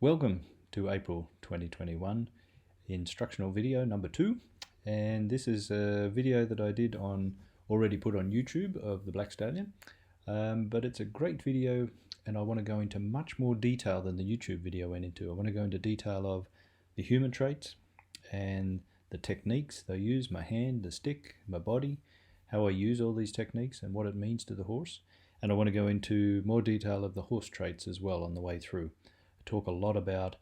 Welcome to April 2021 instructional video number 2, and this is a video that I did already put on YouTube of the Black Stallion, but it's a great video and I want to go into much more detail than the YouTube video went into. I want to go into detail of the human traits and the techniques they use, my hand, the stick, my body, how I use all these techniques and what it means to the horse. And I want to go into more detail of the horse traits as well on the way through. Talk a lot about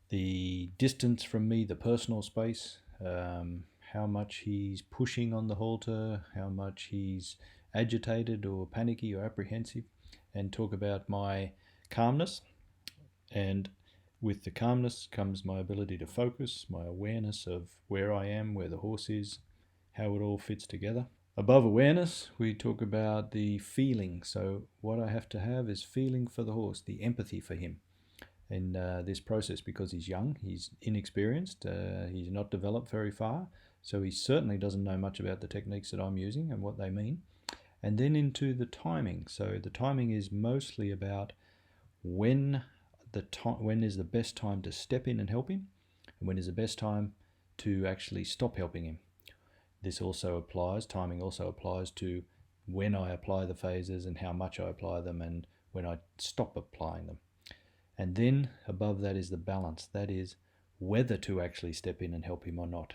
the distance from me, the personal space, how much he's pushing on the halter, how much he's agitated or panicky or apprehensive, and talk about my calmness. And with the calmness comes my ability to focus, my awareness of where I am, where the horse is, how it all fits together. Above awareness, we talk about the feeling. So what I have to have is feeling for the horse, the empathy for him in this process, because he's young, he's inexperienced, he's not developed very far, so he certainly doesn't know much about the techniques that I'm using and what they mean. And then into the timing. So the timing is mostly about when is the best time to step in and help him, and when is the best time to actually stop helping him. This also applies, timing also applies to when I apply the phases and how much I apply them and when I stop applying them. And then above that is the balance. That is whether to actually step in and help him or not.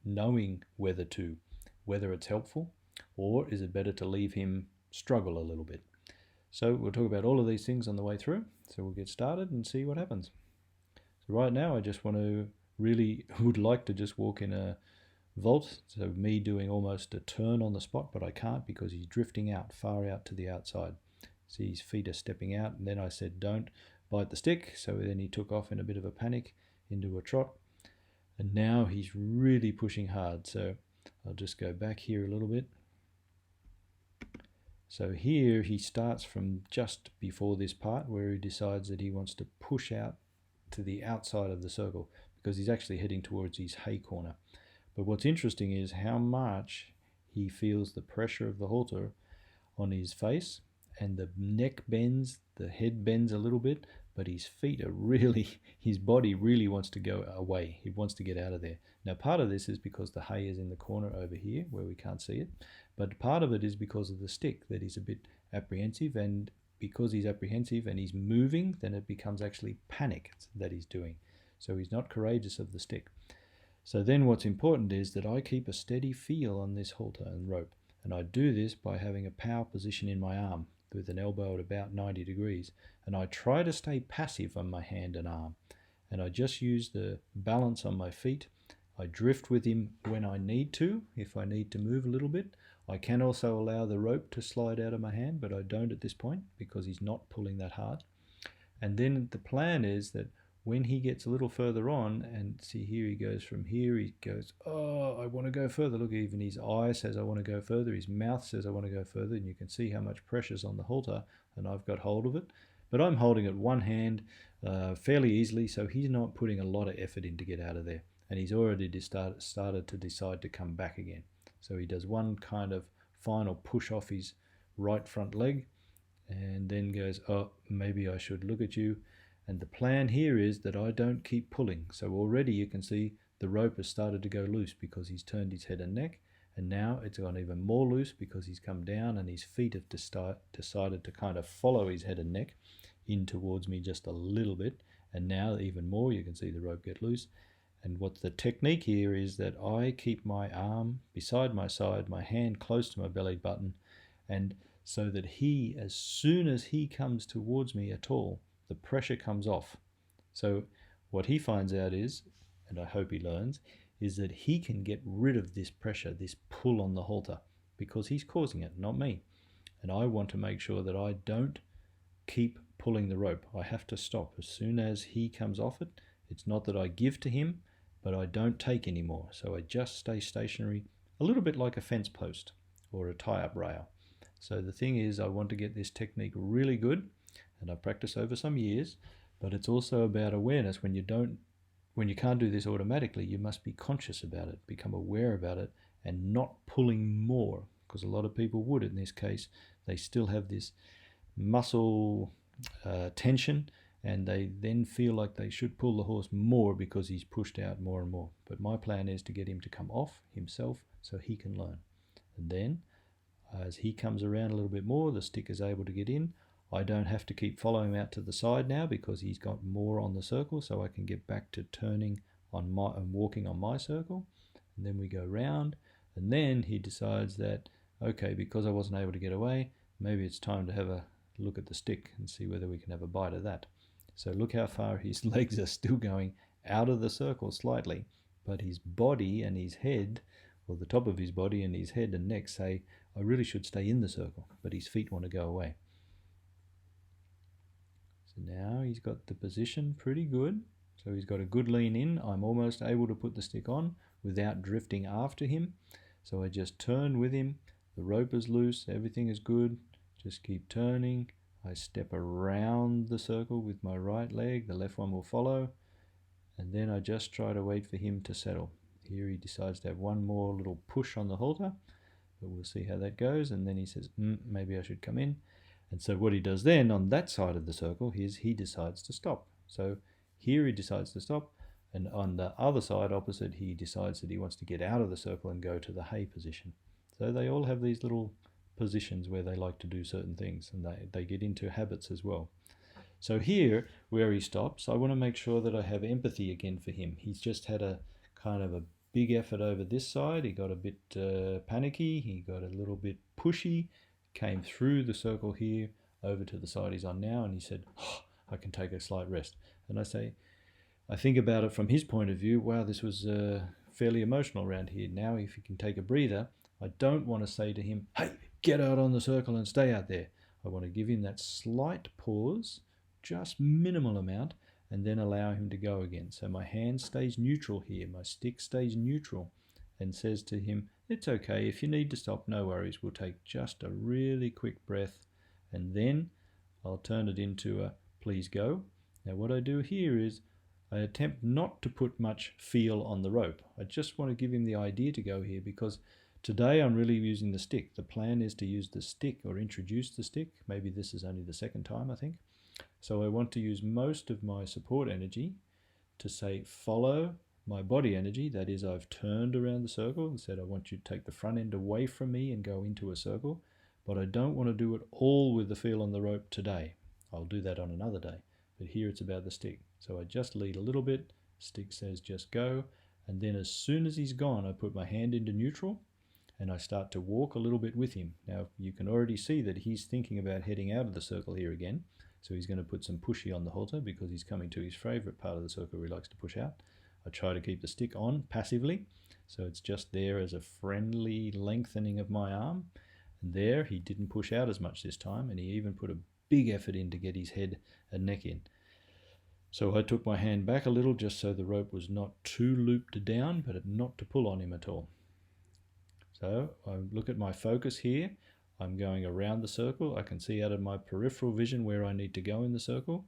Knowing whether it's helpful, or is it better to leave him struggle a little bit. So we'll talk about all of these things on the way through. So we'll get started and see what happens. So right now I just would like to just walk in a vault. So me doing almost a turn on the spot, but I can't because he's drifting out, far out to the outside. See, his feet are stepping out, and then I said don't bite the stick, so then he took off in a bit of a panic into a trot, and now he's really pushing hard. So I'll just go back here a little bit. So here he starts from just before this part where he decides that he wants to push out to the outside of the circle because he's actually heading towards his hay corner. But what's interesting is how much he feels the pressure of the halter on his face, and the neck bends, the head bends a little bit, but his feet are his body really wants to go away. He wants to get out of there. Now part of this is because the hay is in the corner over here where we can't see it, but part of it is because of the stick, that he's a bit apprehensive, and because he's apprehensive and he's moving, then it becomes actually panic that he's doing. So he's not courageous of the stick. So then what's important is that I keep a steady feel on this halter and rope, and I do this by having a power position in my arm with an elbow at about 90 degrees, and I try to stay passive on my hand and arm, and I just use the balance on my feet. I drift with him when I need to, if I need to move a little bit. I can also allow the rope to slide out of my hand, but I don't at this point because he's not pulling that hard. And then the plan is that when he gets a little further on, and see here he goes from here, he goes, oh, I want to go further. Look, even his eye says I want to go further, his mouth says I want to go further, and you can see how much pressure's on the halter, and I've got hold of it. But I'm holding it one hand fairly easily, so he's not putting a lot of effort in to get out of there, and he's already started to decide to come back again. So he does one kind of final push off his right front leg, and then goes, oh, maybe I should look at you. And the plan here is that I don't keep pulling. So already you can see the rope has started to go loose because he's turned his head and neck, and now it's gone even more loose because he's come down and his feet have decided to kind of follow his head and neck in towards me just a little bit, and now even more you can see the rope get loose. And what's the technique here is that I keep my arm beside my side, my hand close to my belly button, and so that he, as soon as he comes towards me at all, the pressure comes off. So what he finds out is, and I hope he learns, is that he can get rid of this pressure, this pull on the halter, because he's causing it, not me. And I want to make sure that I don't keep pulling the rope. I have to stop as soon as he comes off it. It's not that I give to him, but I don't take anymore. So I just stay stationary, a little bit like a fence post or a tie-up rail. So the thing is, I want to get this technique really good, and I've practiced over some years, but it's also about awareness. When you can't do this automatically, you must be conscious about it, become aware about it, and not pulling more, because a lot of people would in this case. They still have this muscle tension, and they then feel like they should pull the horse more because he's pushed out more and more. But my plan is to get him to come off himself so he can learn. And then as he comes around a little bit more, the stick is able to get in. I don't have to keep following him out to the side now because he's got more on the circle, so I can get back to turning on my and walking on my circle. And then we go round, and then he decides that, okay, because I wasn't able to get away, maybe it's time to have a look at the stick and see whether we can have a bite of that. So look how far his legs are still going out of the circle slightly, but his body and his head, or the top of his body and his head and neck, say, I really should stay in the circle, but his feet want to go away. So now he's got the position pretty good. So he's got a good lean in. I'm almost able to put the stick on without drifting after him. So I just turn with him. The rope is loose. Everything is good. Just keep turning. I step around the circle with my right leg. The left one will follow. And then I just try to wait for him to settle. Here he decides to have one more little push on the halter. But we'll see how that goes. And then he says, maybe I should come in. And so what he does then on that side of the circle is he decides to stop. So here he decides to stop. And on the other side opposite, he decides that he wants to get out of the circle and go to the hay position. So they all have these little positions where they like to do certain things, and they get into habits as well. So here, where he stops, I want to make sure that I have empathy again for him. He's just had a kind of a big effort over this side. He got a bit panicky. He got a little bit pushy. Came through the circle here over to the side he's on now, and he said, I can take a slight rest. And I think about it from his point of view, wow, this was fairly emotional around here. Now if he can take a breather, I don't want to say to him, hey, get out on the circle and stay out there. I want to give him that slight pause, just minimal amount, and then allow him to go again. So my hand stays neutral here, my stick stays neutral, and says to him, it's okay, if you need to stop, no worries, we'll take just a really quick breath, and then I'll turn it into a please go. Now what I do here is I attempt not to put much feel on the rope. I just want to give him the idea to go here, because today I'm really using the stick. The plan is to use the stick or introduce the stick. Maybe this is only the second time, I think. So I want to use most of my support energy to say follow my body energy. That is, I've turned around the circle and said I want you to take the front end away from me and go into a circle, but I don't want to do it all with the feel on the rope today. I'll do that on another day, but here it's about the stick. So I just lead a little bit, stick says just go, and then as soon as he's gone, I put my hand into neutral and I start to walk a little bit with him. Now you can already see that he's thinking about heading out of the circle here again, so he's going to put some pushy on the halter because he's coming to his favourite part of the circle where he likes to push out. I try to keep the stick on passively, so it's just there as a friendly lengthening of my arm. And there, he didn't push out as much this time, and he even put a big effort in to get his head and neck in. So I took my hand back a little just so the rope was not too looped down, but not to pull on him at all. So I look at my focus here. I'm going around the circle. I can see out of my peripheral vision where I need to go in the circle.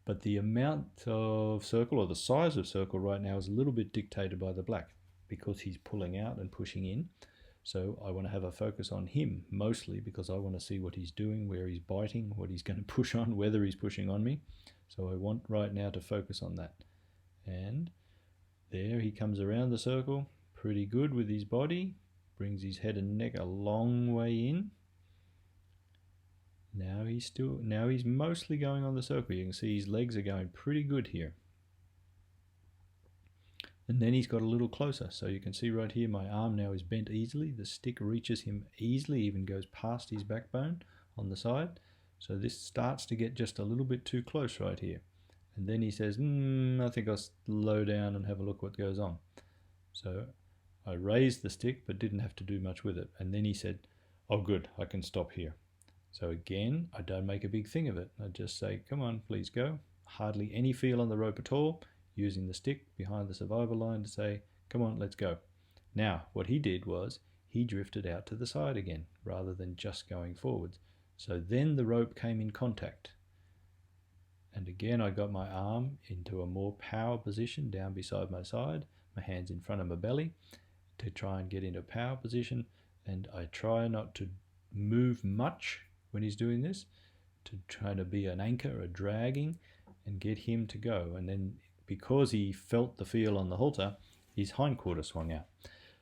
But the amount of circle, or the size of circle right now, is a little bit dictated by the black because he's pulling out and pushing in. So I want to have a focus on him mostly because I want to see what he's doing, where he's biting, what he's going to push on, whether he's pushing on me. So I want right now to focus on that. And there he comes around the circle, pretty good with his body, brings his head and neck a long way in. Now he's mostly going on the circle. You can see his legs are going pretty good here. And then he's got a little closer. So you can see right here my arm now is bent easily. The stick reaches him easily, even goes past his backbone on the side. So this starts to get just a little bit too close right here. And then he says, I think I'll slow down and have a look what goes on. So I raised the stick but didn't have to do much with it. And then he said, oh good, I can stop here. So again, I don't make a big thing of it. I just say, come on, please go. Hardly any feel on the rope at all, using the stick behind the survival line to say, come on, let's go. Now, what he did was he drifted out to the side again, rather than just going forwards. So then the rope came in contact. And again, I got my arm into a more power position down beside my side, my hands in front of my belly to try and get into power position. And I try not to move much when he's doing this, to try to be an anchor, a dragging, and get him to go. And then because he felt the feel on the halter, his hindquarter swung out.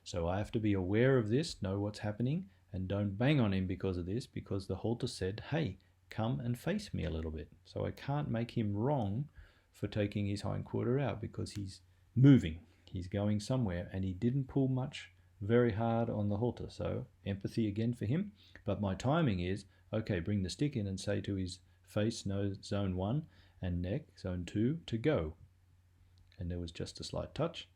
So I have to be aware of this, know what's happening, and don't bang on him because of this, because the halter said, hey, come and face me a little bit. So I can't make him wrong for taking his hindquarter out because he's moving, he's going somewhere, and he didn't pull much very hard on the halter. So empathy again for him. But my timing is, okay, bring the stick in and say to his face, nose, zone 1, and neck, zone 2, to go. And there was just a slight touch,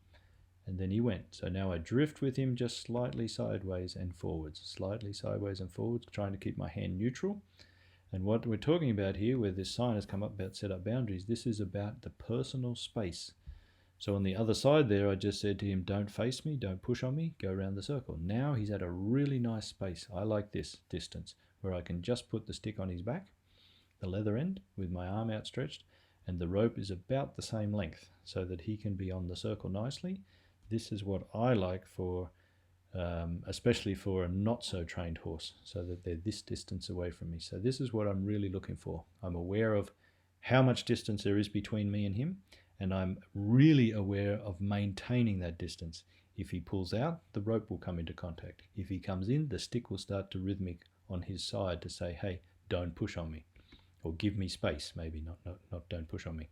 and then he went. So now I drift with him just slightly sideways and forwards, slightly sideways and forwards, trying to keep my hand neutral. And what we're talking about here, where this sign has come up about set up boundaries, this is about the personal space. So on the other side there, I just said to him, don't face me, don't push on me, go around the circle. Now he's at a really nice space. I like this distance, where I can just put the stick on his back, the leather end, with my arm outstretched, and the rope is about the same length, so that he can be on the circle nicely. This is what I like for, especially for a not so trained horse, so that they're this distance away from me. So this is what I'm really looking for. I'm aware of how much distance there is between me and him, and I'm really aware of maintaining that distance. If he pulls out, the rope will come into contact. If he comes in, the stick will start to rhythmic on his side to say, hey, don't push on me, or give me space, maybe, not don't push on me.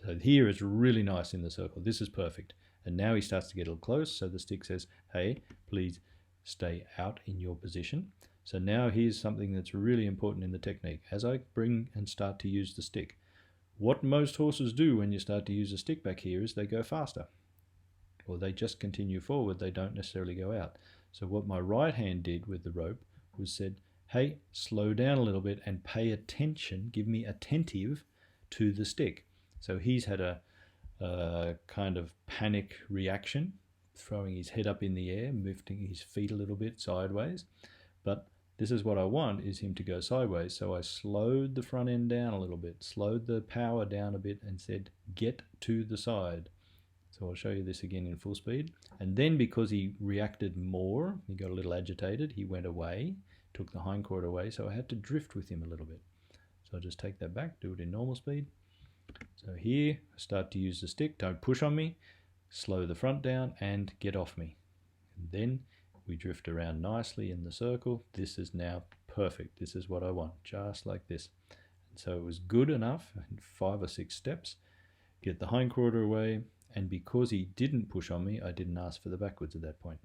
So here is really nice in the circle. This is perfect. And now he starts to get a little close, so the stick says, hey, please stay out in your position. So now here's something that's really important in the technique. As I bring and start to use the stick, what most horses do when you start to use a stick back here is they go faster, or they just continue forward. They don't necessarily go out. So what my right hand did with the rope was said, hey, slow down a little bit and pay attention, give me attentive to the stick. So he's had a kind of panic reaction, throwing his head up in the air, lifting his feet a little bit sideways. But this is what I want, is him to go sideways. So I slowed the front end down a little bit, slowed the power down a bit, and said, get to the side. So I'll show you this again in full speed. And then because he reacted more, he got a little agitated, he went away, took the hindquarter away, so I had to drift with him a little bit. So I'll just take that back, do it in normal speed. So here, start to use the stick, don't push on me, slow the front down and get off me. And then we drift around nicely in the circle. This is now perfect. This is what I want, just like this. And so it was good enough in 5 or 6 steps, get the hindquarter away, and because he didn't push on me, I didn't ask for the backwards at that point.